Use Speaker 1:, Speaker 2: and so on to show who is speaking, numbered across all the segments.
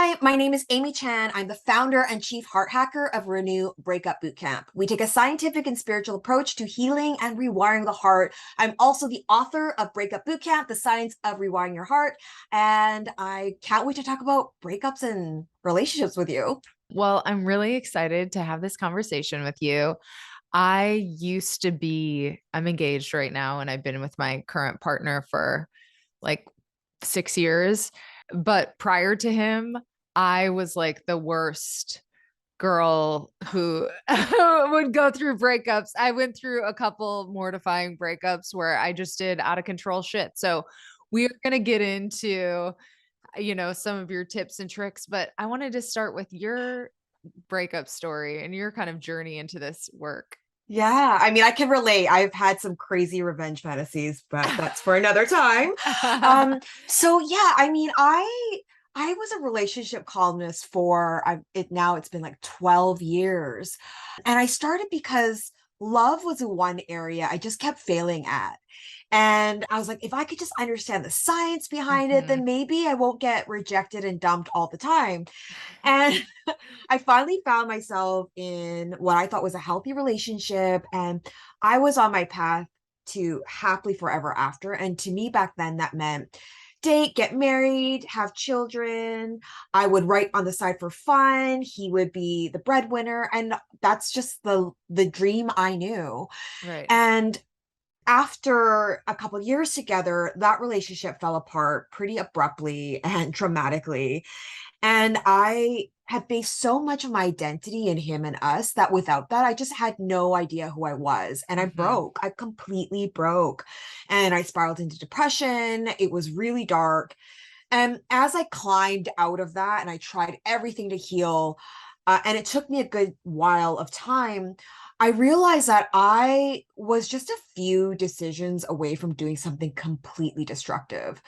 Speaker 1: Hi, my name is Amy Chan. I'm the founder and chief heart hacker of Renew Breakup Bootcamp. We take a scientific and spiritual approach to healing and rewiring the heart. I'm also the author of Breakup Bootcamp, The Science of Rewiring Your Heart. And I can't wait to talk about breakups and relationships with you.
Speaker 2: Well, I'm really excited to have this conversation with you. I'm engaged right now, and I've been with my current partner for like 6 years. But prior to him, I was like the worst girl who would go through breakups. I went through a couple mortifying breakups where I just did out of control shit. So we're going to get into, some of your tips and tricks, but I wanted to start with your breakup story and your kind of journey into this work.
Speaker 1: Yeah, I mean, I can relate. I've had some crazy revenge fantasies, but that's for another time. Um, so yeah, I mean, I was a relationship columnist for it's been like 12 years. And I started because love was the one area I just kept failing at. And I was like, if I could just understand the science behind it,
Speaker 2: Mhm.
Speaker 1: then maybe I won't get rejected and dumped all the time. And I finally found myself in what I thought was a healthy relationship. And I was on my path to happily forever after. And to me back then, that meant date, get married, have children. I would write on the side for fun. He would be the breadwinner. And that's just the dream I knew.
Speaker 2: Right.
Speaker 1: And after a couple of years together, that relationship fell apart pretty abruptly and dramatically. And I had based so much of my identity in him and us that without that, I just had no idea who I was. And I
Speaker 2: Mhm.
Speaker 1: broke. I completely broke. And I spiraled into depression. It was really dark. And as I climbed out of that and I tried everything to heal, and it took me a good while of time, I realized that I was just a few decisions away from doing something completely destructive.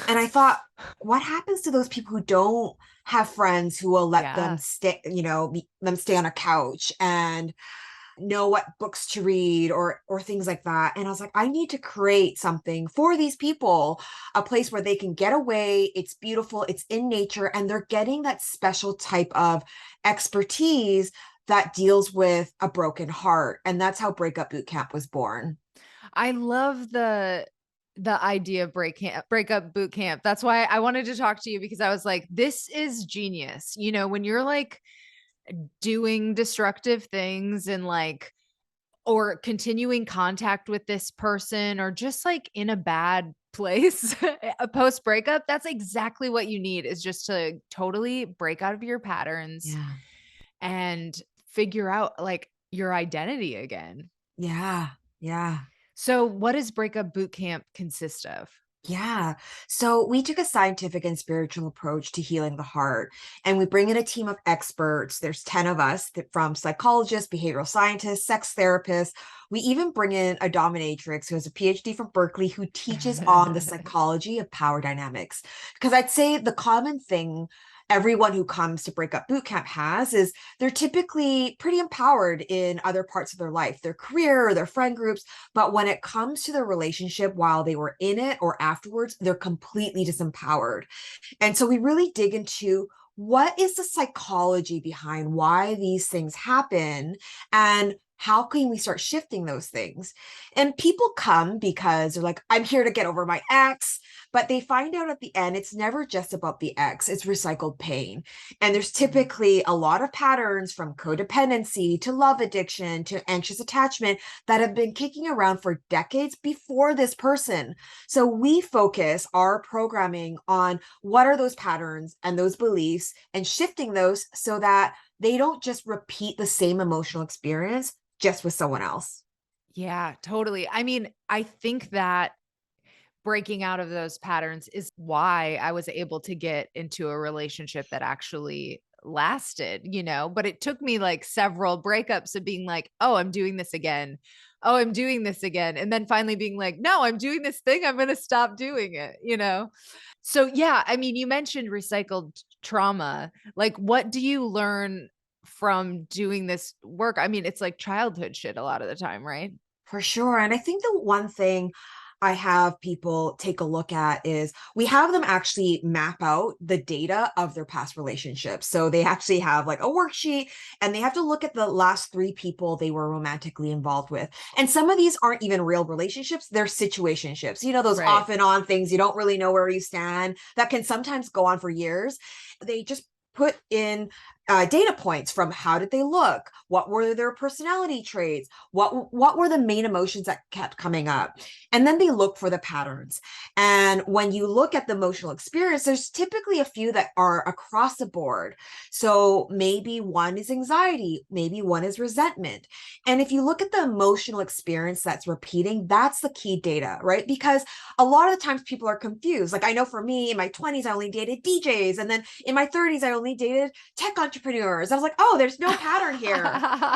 Speaker 1: And I thought, what happens to those people who don't have friends who will let them
Speaker 2: Yeah.
Speaker 1: stay, them stay on a couch and know what books to read or things like that. And I was like, I need to create something for these people, a place where they can get away. It's beautiful, it's in nature, and they're getting that special type of expertise that deals with a broken heart. And that's how Breakup Bootcamp was born.
Speaker 2: I love the idea of breakup boot camp. That's why I wanted to talk to you because I was like, this is genius. When you're like doing destructive things and like or continuing contact with this person or just like in a bad place a post breakup, that's exactly what you need is just to totally break out of your patterns
Speaker 1: Yeah.
Speaker 2: and figure out like your identity again.
Speaker 1: Yeah. Yeah.
Speaker 2: So what does breakup boot camp consist of?
Speaker 1: Yeah. So we took a scientific and spiritual approach to healing the heart, and we bring in a team of experts. There's 10 of us from psychologists, behavioral scientists, sex therapists. We even bring in a dominatrix who has a PhD from Berkeley who teaches on the psychology of power dynamics. Because I'd say the common thing everyone who comes to Breakup Bootcamp has is they're typically pretty empowered in other parts of their life, their career or their friend groups, but when it comes to their relationship while they were in it or afterwards, they're completely disempowered. And so we really dig into what is the psychology behind why these things happen and how can we start shifting those things? And people come because they're like, I'm here to get over my ex, but they find out at the end it's never just about the ex, it's recycled pain. And there's
Speaker 2: Mhm.
Speaker 1: typically a lot of patterns from codependency to love addiction to anxious attachment that have been kicking around for decades before this person. So we focus our programming on what are those patterns and those beliefs and shifting those so that they don't just repeat the same emotional experience just with someone else.
Speaker 2: Yeah, totally. I mean, I think that breaking out of those patterns is why I was able to get into a relationship that actually lasted, but it took me like several breakups of being like, "Oh, I'm doing this again. Oh, I'm doing this again." And then finally being like, "No, I'm doing this thing. I'm going to stop doing it." So, yeah, I mean, you mentioned recycled trauma. Like, what do you learn from doing this work? I mean, it's like childhood shit a lot of the time, right?
Speaker 1: For sure. And I think the one thing I have people take a look at is we have them actually map out the data of their past relationships. So they actually have like a worksheet and they have to look at the last three people they were romantically involved with. And some of these aren't even real relationships, they're situationships, those
Speaker 2: Right.
Speaker 1: off and on things you don't really know where you stand that can sometimes go on for years. They just put in data points from how did they look, what were their personality traits, what were the main emotions that kept coming up, and then they look for the patterns. And when you look at the emotional experience, there's typically a few that are across the board. So maybe one is anxiety, maybe one is resentment. And if you look at the emotional experience that's repeating, that's the key data, right? Because a lot of the times people are confused. Like I know for me in my 20s I only dated DJs, and then in my 30s I only dated tech entrepreneurs. I was like, oh, there's no pattern here.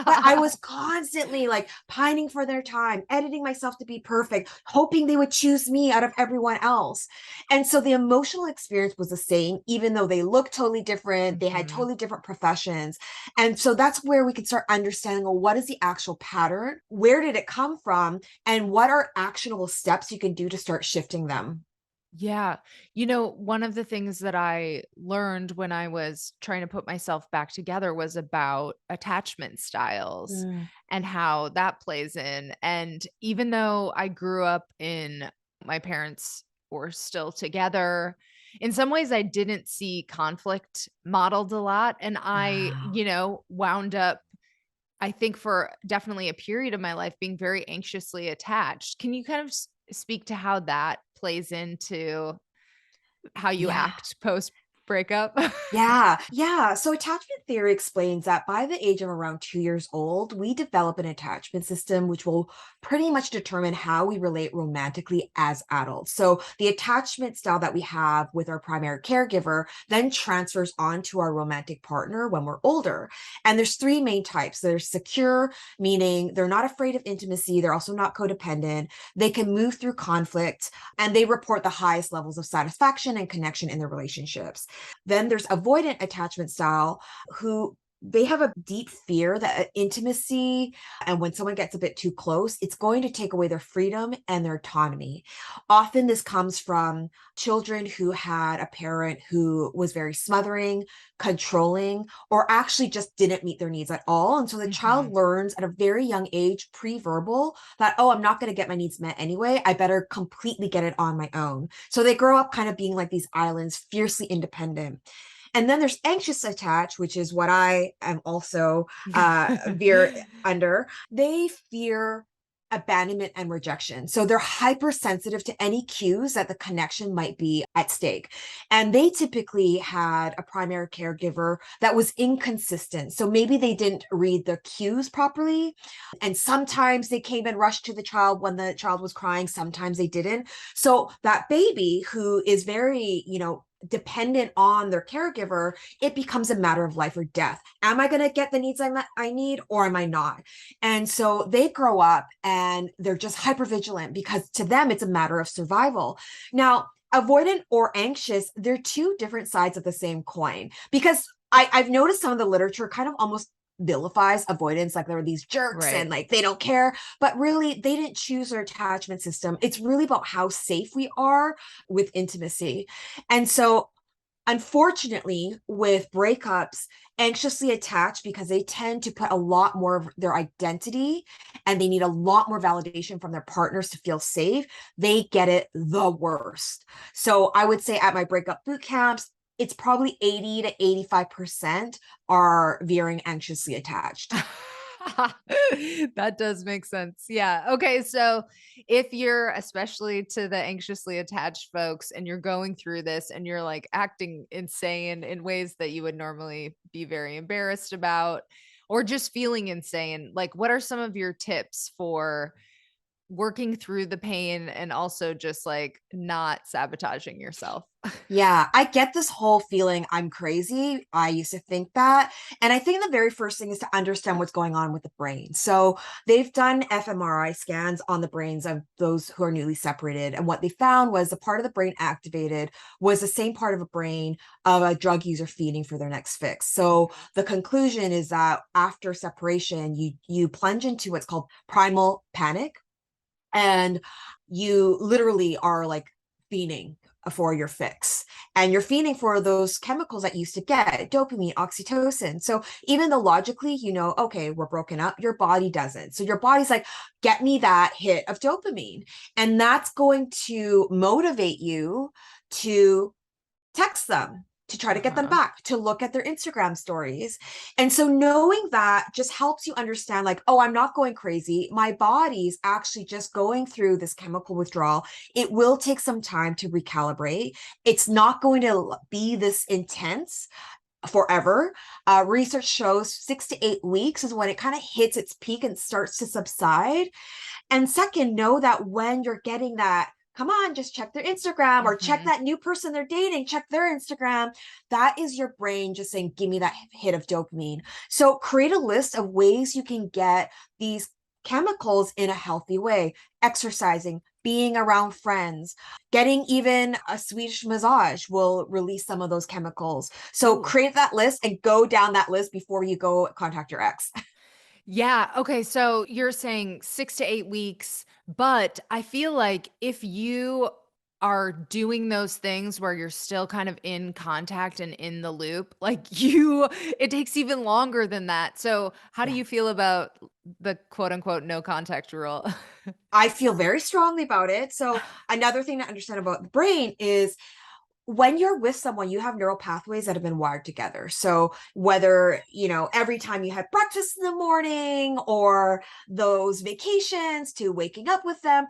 Speaker 1: But I was constantly like pining for their time, editing myself to be perfect, hoping they would choose me out of everyone else. And so the emotional experience was the same, even though they looked totally different, they had
Speaker 2: Mhm.
Speaker 1: totally different professions. And so that's where we can start understanding, well, what is the actual pattern? Where did it come from? And what are actionable steps you can do to start shifting them?
Speaker 2: Yeah. One of the things that I learned when I was trying to put myself back together was about attachment styles
Speaker 1: Mm.
Speaker 2: and how that plays in. And even though I grew up in my parents were still together, in some ways I didn't see conflict modeled a lot. And I,
Speaker 1: Wow.
Speaker 2: wound up, I think for definitely a period of my life being very anxiously attached. Can you kind of speak to how that plays into how you
Speaker 1: Yeah.
Speaker 2: act post breakup?
Speaker 1: Yeah, yeah. So attachment theory explains that by the age of around 2 years old, we develop an attachment system which will pretty much determine how we relate romantically as adults. So the attachment style that we have with our primary caregiver then transfers onto our romantic partner when we're older. And there's three main types. There's secure, meaning they're not afraid of intimacy, they're also not codependent, they can move through conflict, and they report the highest levels of satisfaction and connection in their relationships. Then there's avoidant attachment style who they have a deep fear that intimacy and when someone gets a bit too close, it's going to take away their freedom and their autonomy. Often this comes from children who had a parent who was very smothering, controlling, or actually just didn't meet their needs at all. And so the child
Speaker 2: Mhm.
Speaker 1: learns at a very young age, pre-verbal, that, oh, I'm not going to get my needs met anyway. I better completely get it on my own. So they grow up kind of being like these islands, fiercely independent. And then there's anxious attach, which is what I am also veer under. They fear abandonment and rejection. So they're hypersensitive to any cues that the connection might be at stake. And they typically had a primary caregiver that was inconsistent. So maybe they didn't read the cues properly. And sometimes they came and rushed to the child when the child was crying. Sometimes they didn't. So that baby who is very, dependent on their caregiver, it becomes a matter of life or death. Am I going to get the needs I need or am I not? And so they grow up and they're just hyper vigilant because to them, it's a matter of survival. Now, avoidant or anxious, they're two different sides of the same coin because I've noticed some of the literature kind of almost vilifies avoidance, like there are these jerks and
Speaker 2: Right.
Speaker 1: like they don't care, but really they didn't choose their attachment system. It's really about how safe we are with intimacy. And so unfortunately, with breakups, anxiously attached because they tend to put a lot more of their identity and they need a lot more validation from their partners to feel safe. They get it the worst. So I would say at my breakup boot camps, it's probably 80 to 85% are veering anxiously attached.
Speaker 2: That does make sense. Yeah. Okay. So if you're, especially to the anxiously attached folks, and you're going through this and you're like acting insane in ways that you would normally be very embarrassed about, or just feeling insane, like what are some of your tips for working through the pain and also just like not sabotaging yourself?
Speaker 1: Yeah, I get this whole feeling I'm crazy. I used to think that. And I think the very first thing is to understand what's going on with the brain. So they've done fMRI scans on the brains of those who are newly separated. And what they found was the part of the brain activated was the same part of a brain of a drug user feeding for their next fix. So the conclusion is that after separation, you plunge into what's called primal panic. And you literally are like fiending for your fix, and you're fiending for those chemicals that you used to get, dopamine, oxytocin. So even though logically you know, okay, we're broken up, your body doesn't. So your body's like, get me that hit of dopamine, and that's going to motivate you to text them, to try to get them
Speaker 2: Uh-huh.
Speaker 1: back, to look at their Instagram stories. And so knowing that just helps you understand, like, oh, I'm not going crazy. My body's actually just going through this chemical withdrawal. It will take some time to recalibrate. It's not going to be this intense forever. Research shows 6 to 8 weeks is when it kind of hits its peak and starts to subside. And second, know that when you're getting that, come on, just check their Instagram or check
Speaker 2: Hmm.
Speaker 1: that new person they're dating, check their Instagram. That is your brain just saying, give me that hit of dopamine. So create a list of ways you can get these chemicals in a healthy way: exercising, being around friends, getting even a Swedish massage will release some of those chemicals. So
Speaker 2: Ooh.
Speaker 1: create that list and go down that list before you go contact your ex.
Speaker 2: Yeah. Okay. So you're saying 6 to 8 weeks, but I feel like if you are doing those things where you're still kind of in contact and in the loop, like it takes even longer than that. So, how do
Speaker 1: Yeah.
Speaker 2: you feel about the quote unquote no contact rule?
Speaker 1: I feel very strongly about it. So another thing to understand about the brain is when you're with someone, you have neural pathways that have been wired together. So whether, every time you had breakfast in the morning or those vacations to waking up with them,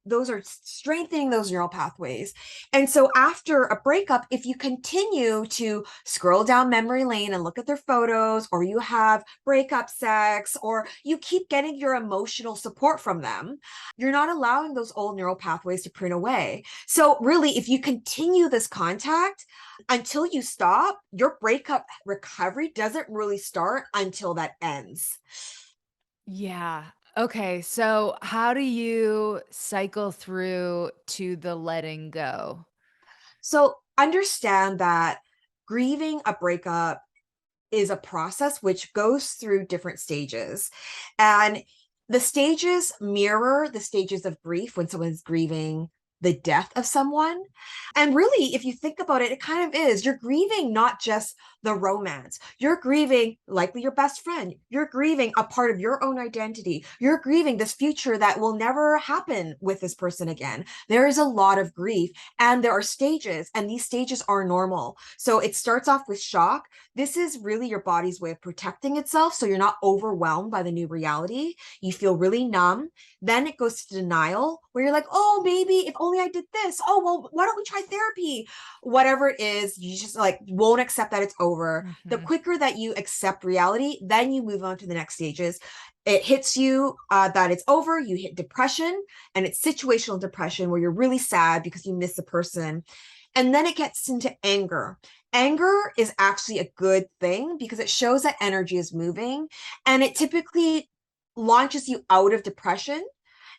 Speaker 1: those are strengthening those neural pathways. And so after a breakup, if you continue to scroll down memory lane and look at their photos, or you have breakup sex, or you keep getting your emotional support from them, you're not allowing those old neural pathways to prune away. So really, if you continue this contact until you stop, your breakup recovery doesn't really start until that ends.
Speaker 2: Yeah. Okay. So, how do you cycle through to the letting go?
Speaker 1: So understand that grieving a breakup is a process which goes through different stages. And the stages mirror the stages of grief when someone's grieving the death of someone. And really, if you think about it, it kind of is. You're grieving not just the romance, you're grieving likely your best friend, you're grieving a part of your own identity, you're grieving this future that will never happen with this person again. There is a lot of grief, and there are stages, and these stages are normal. So it starts off with shock. This is really your body's way of protecting itself, so you're not overwhelmed by the new reality. You feel really numb. Then it goes to denial, where you're like, oh, maybe if only I did this. Oh, well, why don't we try therapy? Whatever it is, you just like won't accept that it's over. The
Speaker 2: Mhm.
Speaker 1: quicker that you accept reality, then you move on to the next stages. It hits you that it's over. You hit depression, and it's situational depression where you're really sad because you miss a person. And then it gets into anger. Anger is actually a good thing because it shows that energy is moving, and it typically launches you out of depression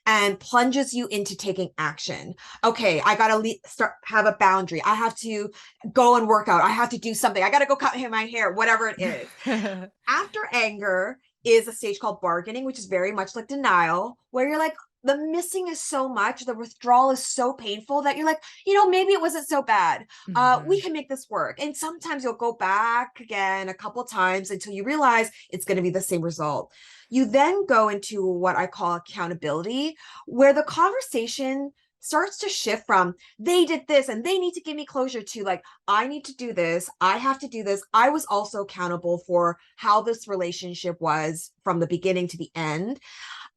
Speaker 1: and plunges you into taking action. Okay, I gotta start have a boundary. I have to go and work out. I have to do something. I gotta go cut my hair, whatever it is. After anger is a stage called bargaining, which is very much like denial, where you're like, the missing is so much, the withdrawal is so painful that you're like, maybe it wasn't so bad. We
Speaker 2: Mhm.
Speaker 1: can make this work. And sometimes you'll go back again a couple times until you realize it's going to be the same result. You then go into what I call accountability, where the conversation starts to shift from they did this and they need to give me closure to like, I need to do this. I have to do this. I was also accountable for how this relationship was from the beginning to the end.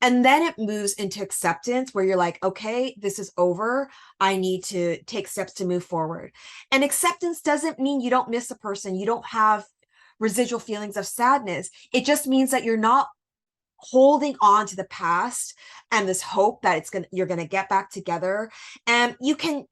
Speaker 1: And then it moves into acceptance where you're like, okay, this is over. I need to take steps to move forward. And acceptance doesn't mean you don't miss a person, you don't have residual feelings of sadness. It just means that you're not holding on to the past and this hope that you're going to get back together. And you can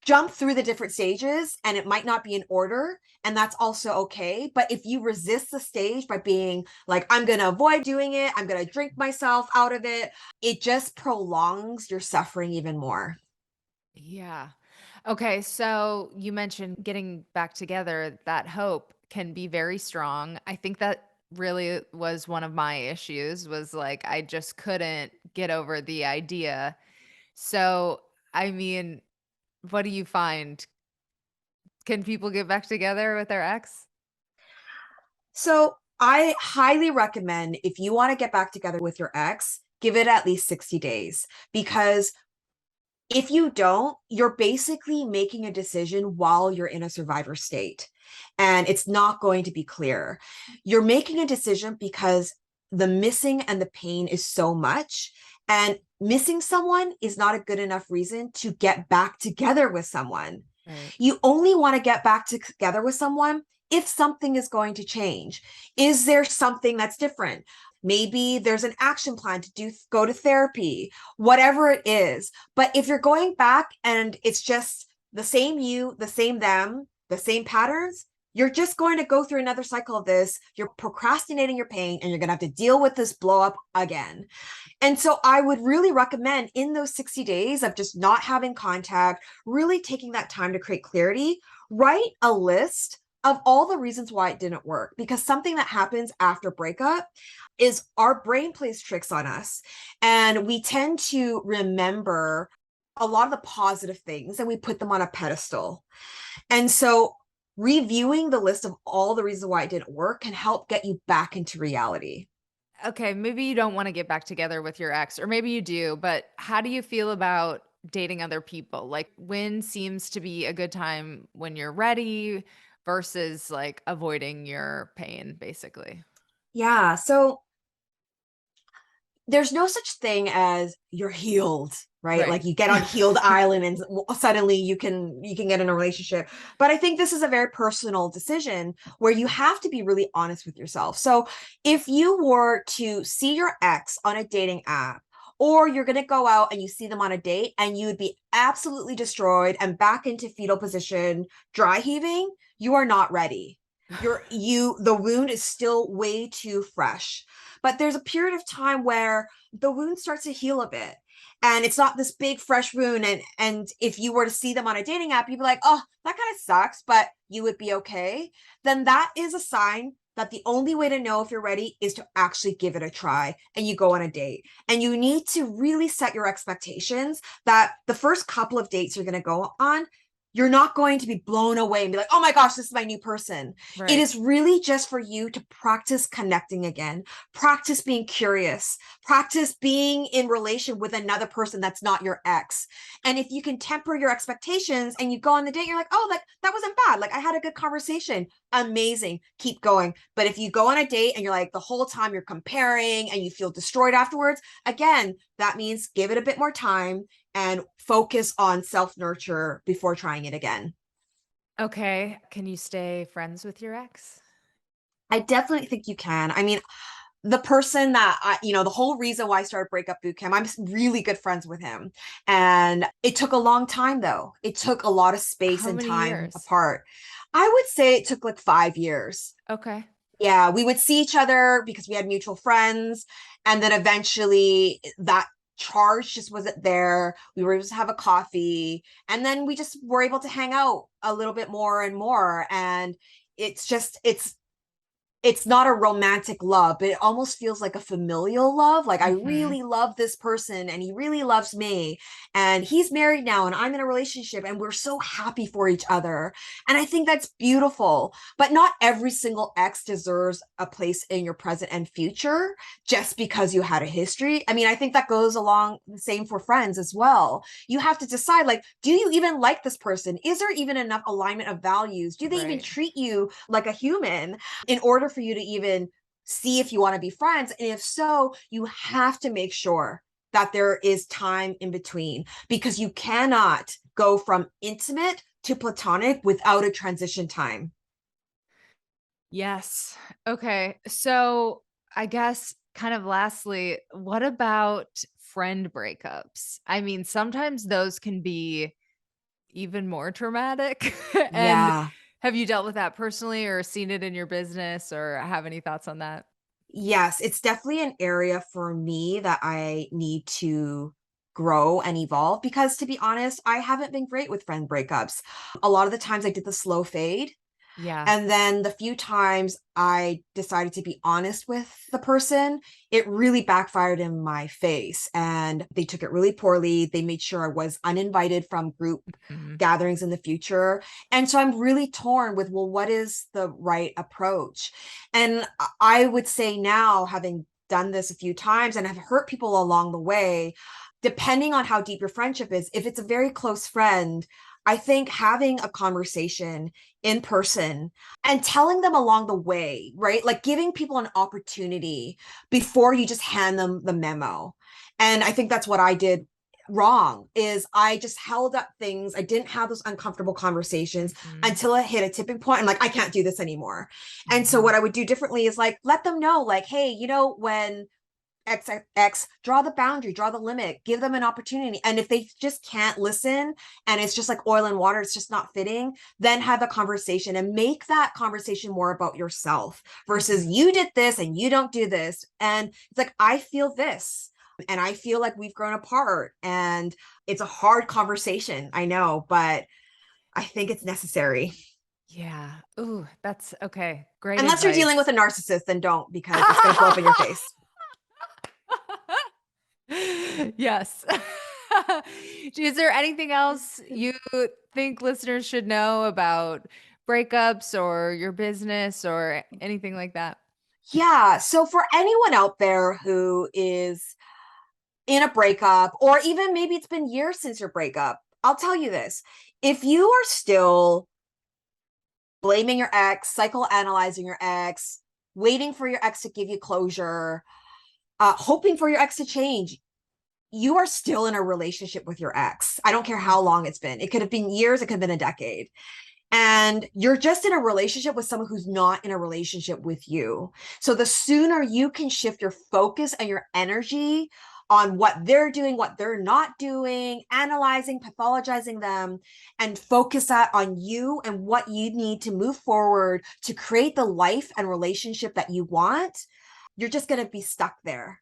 Speaker 1: jump through the different stages, and it might not be in order, and that's also okay. But if you resist the stage by being like, I'm going to avoid doing it, I'm going to drink myself out of it, it just prolongs your suffering even more.
Speaker 2: Yeah. Okay, so you mentioned getting back together, that hope can be very strong. I think that really was one of my issues was like I just couldn't get over the idea. So, I mean, what do you find? Can people get back together with their ex?
Speaker 1: So I highly recommend if you want to get back together with your ex, give it at least 60 days because if you don't, you're basically making a decision while you're in a survivor state and it's not going to be clear. You're making a decision because the missing and the pain is so much. And missing someone is not a good enough reason to get back together with someone.
Speaker 2: Right.
Speaker 1: You only want to get back together with someone if something is going to change. Is there something that's different? Maybe there's an action plan to go to therapy, whatever it is. But if you're going back and it's just the same you, the same them, the same patterns, you're just going to go through another cycle of this. You're procrastinating your pain and you're going to have to deal with this blow up again. And so I would really recommend in those 60 days of just not having contact, really taking that time to create clarity, write a list of all the reasons why it didn't work. Because something that happens after breakup is our brain plays tricks on us. And we tend to remember a lot of the positive things and we put them on a pedestal. And so reviewing the list of all the reasons why it didn't work can help get you back into reality.
Speaker 2: Okay, maybe you don't want to get back together with your ex, or maybe you do, but how do you feel about dating other people? Like, when seems to be a good time when you're ready versus like avoiding your pain, basically?
Speaker 1: Yeah. So there's no such thing as you're healed, right?
Speaker 2: Right.
Speaker 1: Like you get on healed island and suddenly you can get in a relationship. But I think this is a very personal decision where you have to be really honest with yourself. So if you were to see your ex on a dating app, or you're going to go out and you see them on a date and you would be absolutely destroyed and back into fetal position, dry heaving, you are not ready. The wound is still way too fresh. But there's a period of time where the wound starts to heal a bit. And it's not this big fresh wound. And if you were to see them on a dating app, you'd be like, oh, that kind of sucks, but you would be okay. Then that is a sign that the only way to know if you're ready is to actually give it a try and you go on a date. And you need to really set your expectations that the first couple of dates you're going to go on, you're not going to be blown away and be like, oh my gosh, this is my new person. It
Speaker 2: Right.
Speaker 1: is really just for you to practice connecting again, practice being curious, practice being in relation with another person that's not your ex. And if you can temper your expectations and you go on the date, you're like, oh, like that wasn't bad. Like I had a good conversation. Amazing. Keep going. But if you go on a date and you're like the whole time you're comparing and you feel destroyed afterwards, again, that means give it a bit more time and focus on self-nurture before trying it again.
Speaker 2: Okay. Can you stay friends with your ex?
Speaker 1: I definitely think you can. I mean, the person that the whole reason why I started Breakup Bootcamp, I'm really good friends with him. And it took a long time though. It took a lot of space
Speaker 2: How
Speaker 1: and
Speaker 2: many
Speaker 1: time
Speaker 2: years?
Speaker 1: apart. I would say it took like 5 years.
Speaker 2: Okay.
Speaker 1: Yeah, we would see each other because we had mutual friends. And then eventually that charge just wasn't there. We were able to have a coffee. And then we just were able to hang out a little bit more and more. And it's not a romantic love, but it almost feels like a familial love. Like I
Speaker 2: Hmm.
Speaker 1: really love this person and he really loves me. And he's married now and I'm in a relationship and we're so happy for each other. And I think that's beautiful. But not every single ex deserves a place in your present and future just because you had a history. I mean, I think that goes along the same for friends as well. You have to decide like, do you even like this person? Is there even enough alignment of values? Do they even
Speaker 2: Right.
Speaker 1: treat you like a human in order for you to even see if you want to be friends? And if so, you have to make sure that there is time in between because you cannot go from intimate to platonic without a transition time.
Speaker 2: Yes. Okay. So I guess kind of lastly, what about friend breakups? I mean, sometimes those can be even more traumatic. And
Speaker 1: Yeah.
Speaker 2: have you dealt with that personally or seen it in your business or have any thoughts on that?
Speaker 1: Yes, it's definitely an area for me that I need to grow and evolve because to be honest, I haven't been great with friend breakups. A lot of the times I did the slow fade.
Speaker 2: Yeah.
Speaker 1: And then the few times I decided to be honest with the person, it really backfired in my face. And they took it really poorly. They made sure I was uninvited from group
Speaker 2: Mhm.
Speaker 1: gatherings in the future. And so I'm really torn with, well, what is the right approach? And I would say now, having done this a few times and have hurt people along the way, depending on how deep your friendship is, if it's a very close friend, I think having a conversation in person and telling them along the way, right? Like giving people an opportunity before you just hand them the memo. And I think that's what I did wrong is I just held up things. I didn't have those uncomfortable conversations
Speaker 2: Mhm.
Speaker 1: until it hit a tipping point. I'm like, I can't do this anymore. And so
Speaker 2: Mhm.
Speaker 1: what I would do differently is like let them know, like, hey, when X, draw the boundary, draw the limit, give them an opportunity. And if they just can't listen and it's just like oil and water, it's just not fitting, then have a conversation and make that conversation more about yourself versus
Speaker 2: Mhm.
Speaker 1: you did this and you don't do this. And it's like, I feel this and I feel like we've grown apart. And it's a hard conversation, I know, but I think it's necessary.
Speaker 2: Yeah. Ooh, that's okay. Great
Speaker 1: Unless you're dealing with
Speaker 2: advice.
Speaker 1: a narcissist, then don't because it's going to blow up in your face.
Speaker 2: Yes. Is there anything else you think listeners should know about breakups or your business or anything like that?
Speaker 1: Yeah. So for anyone out there who is in a breakup, or even maybe it's been years since your breakup, I'll tell you this. If you are still blaming your ex, psychoanalyzing your ex, waiting for your ex to give you closure, hoping for your ex to change, you are still in a relationship with your ex. I don't care how long it's been. It could have been years, it could have been a decade. And you're just in a relationship with someone who's not in a relationship with you. So the sooner you can shift your focus and your energy on what they're doing, what they're not doing, analyzing, pathologizing them, and focus that on you and what you need to move forward to create the life and relationship that you want, you're just going to be stuck there.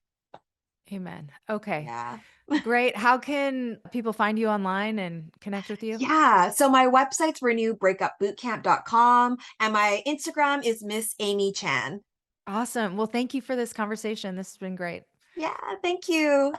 Speaker 2: Amen. Okay.
Speaker 1: Yeah.
Speaker 2: Great. How can people find you online and connect with you?
Speaker 1: Yeah. So my website's renewbreakupbootcamp.com and my Instagram is Miss Amy Chan.
Speaker 2: Awesome. Well, thank you for this conversation. This has been great.
Speaker 1: Yeah, thank you.